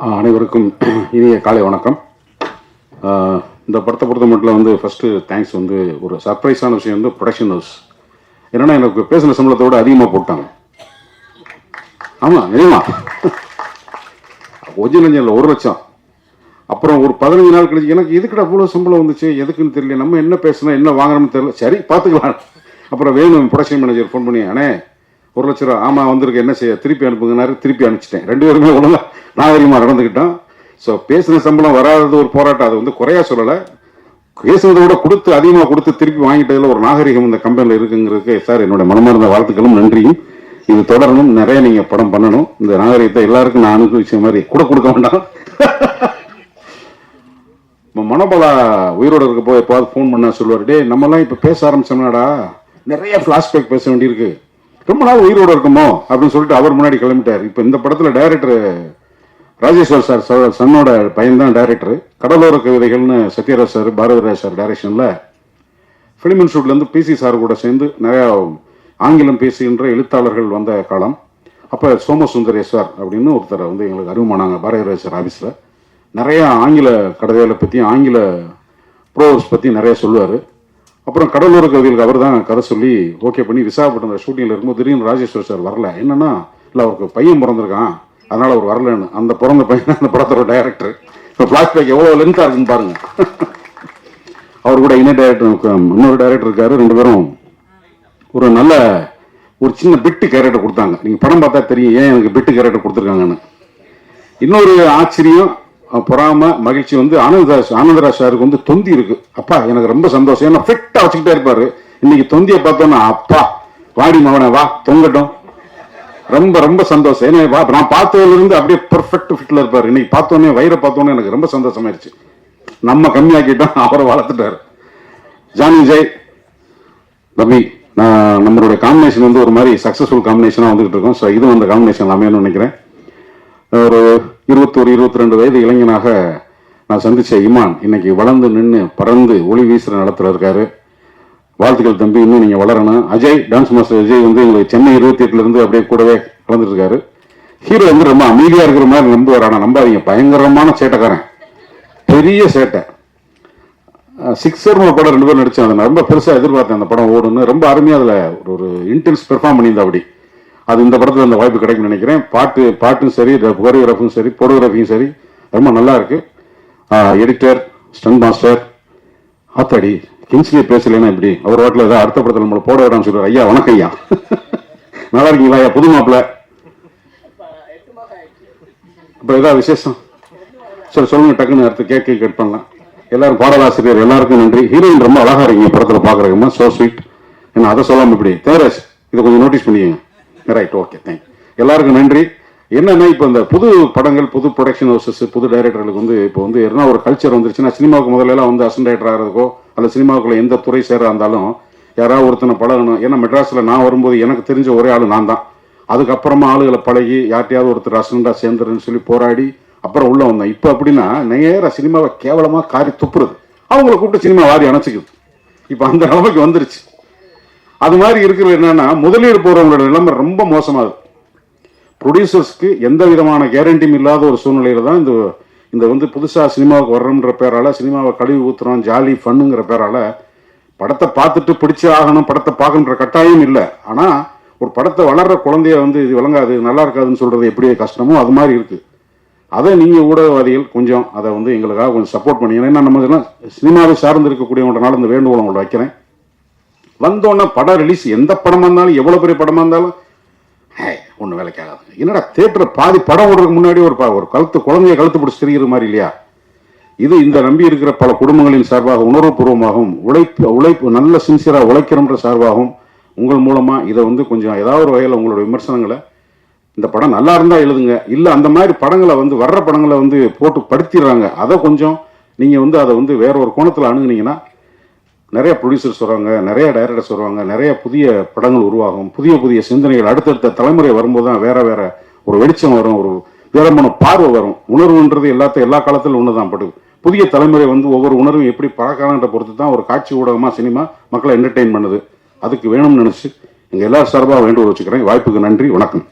அனைவருக்கும் இனிய காலை வணக்கம். இந்த படத்தை பொறுத்த மட்டும் வந்து ஃபஸ்ட்டு தேங்க்ஸ் வந்து ஒரு சர்ப்ரைஸான விஷயம் வந்து ப்ரொடக்ஷன் ஹவுஸ். என்னென்னா எனக்கு பேசின சம்பளத்தை விட அதிகமாக போட்டாங்க. ஆமாம் நிஜமா, ஒரிஜினல் 1 லட்சம். அப்புறம் ஒரு 15 நாள் கழிச்சு எனக்கு எதுக்கிட்ட அவ்வளோ சம்பளம் வந்துச்சு, எதுக்குன்னு தெரியல, நம்ம என்ன பேசணும் என்ன வாங்கணும்னு தெரியல, சரி பார்த்துக்கலாம். அப்புறம் வேணும் ப்ரொடக்ஷன் மேனேஜர் ஃபோன் பண்ணி, அண்ணே 1 லட்ச ரூபா ஆமாம் வந்திருக்கு, என்ன செய்ய, திருப்பி அனுப்புங்கனாரு. திருப்பி அனுப்பிச்சிட்டேன். 2 பேருமே ஒழுங்காக நாகரிகமாக நடந்துக்கிட்டோம். ஸோ பேசின சம்பளம் வராதது ஒரு போராட்டம், அது வந்து குறையா சொல்லலை. பேசுனதை விட கொடுத்து அதிகமாக கொடுத்து திருப்பி வாங்கிட்டதில் ஒரு நாகரிகம் இந்த கம்பெனியில் இருக்குங்கிறதுக்கு சார் என்னோட மனமார்ந்த வாழ்த்துக்களும் நன்றியும். இது தொடரணும், நிறைய நீங்கள் படம் பண்ணணும். இந்த நாகரிகத்தை எல்லாருக்கும் நான் அனுபவிச்ச மாதிரி கூட கொடுக்க வேண்டாம். மனோபலா உயிரோடு இருக்க போய் எப்பாவது ஃபோன் பண்ண சொல்லுவார், டே நம்மலாம் இப்போ பேச ஆரம்பிச்சோம்னாடா நிறைய ஃப்ளாஷ்பேக் பேச வேண்டியிருக்கு, ரொம்ப நாள் உயிரோடு இருக்குமோ அப்படின்னு சொல்லிட்டு அவர் முன்னாடி கிளம்பிட்டார். இப்போ இந்த படத்தில் டைரக்டர் ராஜேஸ்வர் சார் சன்னோட பையன்தான் டைரக்டர். கடலோர கவிதைகள்னு சத்யராஜ் சார் பாரதிராஜ் சார் டைரக்ஷனில் ஃபிலிம் இன்ஸ்டியூட்லேருந்து பிசி சார் கூட சேர்ந்து நிறையா ஆங்கிலம் பேசுகின்ற எழுத்தாளர்கள் வந்த காலம். அப்போ சோமசுந்தரேஸ்வர் அப்படின்னு ஒருத்தரை வந்து எங்களுக்கு அறிமுகமானாங்க பாரதிராஜ் சார் ஆஃபீஸில். நிறையா ஆங்கில கதைகளை பற்றியும் ஆங்கில ப்ரோவர்ஸ் பற்றி நிறைய சொல்லுவார். அப்புறம் கடலோர கவிதைகளுக்கு அவர் தான் கதை சொல்லி ஓகே பண்ணி விசாகப்பட்டினம் ஷூட்டிங்கில் இருக்கும்போது திடீர்னு ராஜேஸ்வர் சார் வரல. என்னன்னா இல்லை அவருக்கு பையன் பிறந்திருக்கான் அதனால் அவர் வரலன்னு. அந்த பிறந்த பையன் அந்த படத்தோட டைரக்டர். இப்போ ஃப்ளாஷ்பேக் எவ்வளோ லென்த்தாக இருக்குன்னு பாருங்க. அவர் கூட இன்னொரு டைரக்டர் இருக்காரு. 2 பேரும் ஒரு நல்ல ஒரு சின்ன பிட்டு கேரக்டர் கொடுத்தாங்க. நீங்கள் படம் பார்த்தா தெரியும் ஏன் எனக்கு பிட்டு கேரக்டர் கொடுத்துருக்காங்கன்னு. இன்னொரு ஆச்சரியம் பொறாம மகிழ்ச்சி வந்து ஆனந்தராஜ் சாருக்கு வந்து தொந்தி இருக்கு. அப்பா எனக்கு ரொம்ப சந்தோஷம், ஏன்னா ஃபிட்டா வச்சுக்கிட்டே இருப்பாரு. இன்னைக்கு தொந்தியை பார்த்தோன்னா அப்பா வாடி மகனை வா தொங்கட்டும், ரொம்ப ரொம்ப சந்தோஷம். ஏன்னா நான் பார்த்ததுல இருந்து அப்படியே பெர்ஃபெக்ட் ஃபிட்ல இருப்பாரு. இன்னைக்கு பார்த்தோன்னே வயிறை பார்த்தோன்னே எனக்கு ரொம்ப சந்தோஷமாயிருச்சு. நம்ம கம்மியாக்கிட்டோம், அவரை வளர்த்துட்டாரு. ஜானி விஜய் ரவி நம்மளுடைய காம்பினேஷன் வந்து ஒரு மாதிரி சக்சஸ்ஃபுல் காம்பினேஷனாக வந்துகிட்டு இருக்கோம். ஸோ இதுவும் அந்த காம்பினேஷன் அமையணும்னு நினைக்கிறேன். ஒரு 21-22 வயது இளைஞனாக நான் சந்திச்ச இமான் இன்னைக்கு வளர்ந்து நின்று பறந்து ஒளி வீசுற நடத்துல இருக்காரு. வாழ்த்துக்கள் தம்பி, இன்னும் நீங்க வளரணும். அஜய் டான்ஸ் மாஸ்டர் அஜய் வந்து எங்களுக்கு சென்னை 28 இருந்து அப்படியே கூடவே கலந்துட்டு இருக்காரு. ஹீரோ வந்து ரொம்ப அமைதியா இருக்கிற மாதிரி நம்புவார், ஆனால் நம்பாதீங்க, பயங்கரமான சேட்டைக்காரன், பெரிய சேட்டை. சிக்ஸர் ஒரு படம் 2 பேரும் நடிச்சேன். அதை ரொம்ப பெருசாக எதிர்பார்த்தேன் அந்த படம் ஓடுன்னு. ரொம்ப அருமையாக அதில் ஒரு இன்டென்ஸ் பெர்ஃபார்ம் பண்ணியிருந்தா. அப்படி அது இந்த படத்தில் அந்த வாய்ப்பு கிடைக்கும்னு நினைக்கிறேன். பாட்டும் சரி, கொரியோகிராஃபும் சரி, போட்டோகிராஃபியும் சரி ரொம்ப நல்லா இருக்கு. எடிட்டர், ஸ்டன் மாஸ்டர், ஆத்தாடி கிங்ஸ்லியே பேசலைன்னா இப்படி அவர் வாட்டில் ஏதாவது அடுத்த படத்தில் நம்மளை போட விடான்னு சொல்லுவார். ஐயா வணக்கம் ஐயா, நல்லா இருக்கீங்களா ஐயா? புது மாப்பிள்ள இப்போ ஏதாவது விசேஷம் சரி சொல்லுங்க, டக்குன்னு அடுத்து கேட்க கட் பண்ணலாம். எல்லாரும் பாடலாசிரியர் எல்லாருக்கும் நன்றி. ஹீரோயின் ரொம்ப அழகா இருக்கீங்க படத்தில் பார்க்குறதுமா, சோ ஸ்வீட். ஏன்னா அதை சொல்லாமல் இப்படி தேவராஜ் இதை கொஞ்சம் நோட்டீஸ் பண்ணிக்கங்க. ரைட், ஓகே, தேங்க் எல்லாருக்கும் நன்றி. என்னன்னா இப்போ இந்த புது படங்கள், புது ப்ரொடக்ஷன் ஹவுசஸ், புது டைரக்டர்களுக்கு வந்து இப்போ வந்து என்ன ஒரு கல்ச்சர் வந்துருச்சுன்னா, சினிமாவுக்கு முதல்ல வந்து அசிஸ்டன்ட் டைரக்டர் ஆகிறதுக்கோ அல்ல சினிமாவுக்குள்ள எந்த துறை சேர இருந்தாலும் யாராவது ஒருத்தனை பழகணும். ஏன்னா மெட்ராஸில் நான் வரும்போது எனக்கு தெரிஞ்ச ஒரே ஆள் நான் தான். அதுக்கப்புறமா ஆளுகளை பழகி யார்ட்டையாவது ஒருத்தர் அசிஸ்டண்டாக சேர்ந்துருன்னு சொல்லி போராடி அப்புறம் உள்ள வந்தேன். இப்போ அப்படின்னா நேராக சினிமாவை கேவலமாக காரி துப்புறது, அவங்கள கூப்பிட்டு சினிமா வாரி அணைச்சிக்குது. இப்போ அந்த நிலைமைக்கு வந்துருச்சு. அது மாதிரி இருக்கிறது என்னன்னா, முதலீடு போறவங்களோட நிலைமை ரொம்ப மோசமாகுது. ப்ரொடியூசர்ஸ்க்கு எந்த விதமான கேரண்டியும் இல்லாத ஒரு சூழ்நிலையில தான் இந்த வந்து புதுசாக சினிமாவுக்கு வர்றோம்ன்ற பேரால, சினிமாவை கழுவி ஊத்துறோம் ஜாலி ஃபன்னுங்கிற பேரால படத்தை பார்த்துட்டு பிடிச்சி ஆகணும், படத்தை பார்க்கணுன்ற கட்டாயம் இல்லை. ஆனால் ஒரு படத்தை வளர்ற குழந்தைய வந்து இது விளங்காது, நல்லா இருக்காதுன்னு சொல்றது எப்படி கஷ்டமோ அது மாதிரி இருக்கு. அதை நீங்கள் ஊடகவாதிகள் கொஞ்சம் அதை வந்து எங்களுக்காக கொஞ்சம் சப்போர்ட் பண்ணீங்க. ஏன்னா நம்ம இதெல்லாம் சினிமாவை சார்ந்து இருக்கக்கூடியவங்கனால இந்த வேண்டுகோளை உங்களை வைக்கிறேன். வந்தோன்னா படம் ரிலீஸ் எந்த படமாக இருந்தாலும், எவ்வளோ பெரிய படமாக இருந்தாலும் ஒன்றும் வேலைக்கு ஆகாது. என்னடா தேட்டரை பாதி படம் ஓடுறதுக்கு முன்னாடி ஒரு குழந்தைய கழுத்து பிடிச்சி தெரிகிற மாதிரி இல்லையா? இது இந்த நம்பி இருக்கிற பல குடும்பங்களின் சார்பாக உணர்வுபூர்வமாகவும் உழைப்பு நல்ல சின்சியராக உழைக்கிறோன்ற சார்பாகவும் உங்கள் மூலமாக இதை வந்து கொஞ்சம் ஏதாவது ஒரு வகையில் உங்களோட விமர்சனங்களை, இந்த படம் நல்லா இருந்தால் எழுதுங்க, இல்லை அந்த மாதிரி படங்களை வந்து வர்ற படங்களை வந்து போட்டு படுத்திடுறாங்க, அதை கொஞ்சம் நீங்கள் வந்து அதை வந்து வேற ஒரு கோணத்தில் அணுகுனீங்கன்னா நிறைய ப்ரொடியூசர்ஸ் வருவாங்க, நிறைய டைரக்டர்ஸ் வருவாங்க, நிறைய புதிய படங்கள் உருவாகும், புதிய சிந்தனைகள் அடுத்தடுத்த தலைமுறை வரும்போது தான் வேற ஒரு வெளிச்சம் வரும், ஒரு வேறமான பார்வை வரும். உணர்வுன்றது எல்லா காலத்திலும் ஒன்று தான். பட்டு புதிய தலைமுறை வந்து ஒவ்வொரு உணர்வும் எப்படி பழக்கலான்ற பொறுத்து தான் ஒரு காட்சி ஊடகமாக சினிமா மக்களை என்டர்டெயின் பண்ணுது. அதுக்கு வேணும்னு நினச்சி எங்கள் எல்லாரும் சார்பாக வேண்டுகோள் வச்சுக்கிறேன். வாய்ப்புக்கு நன்றி, வணக்கம்.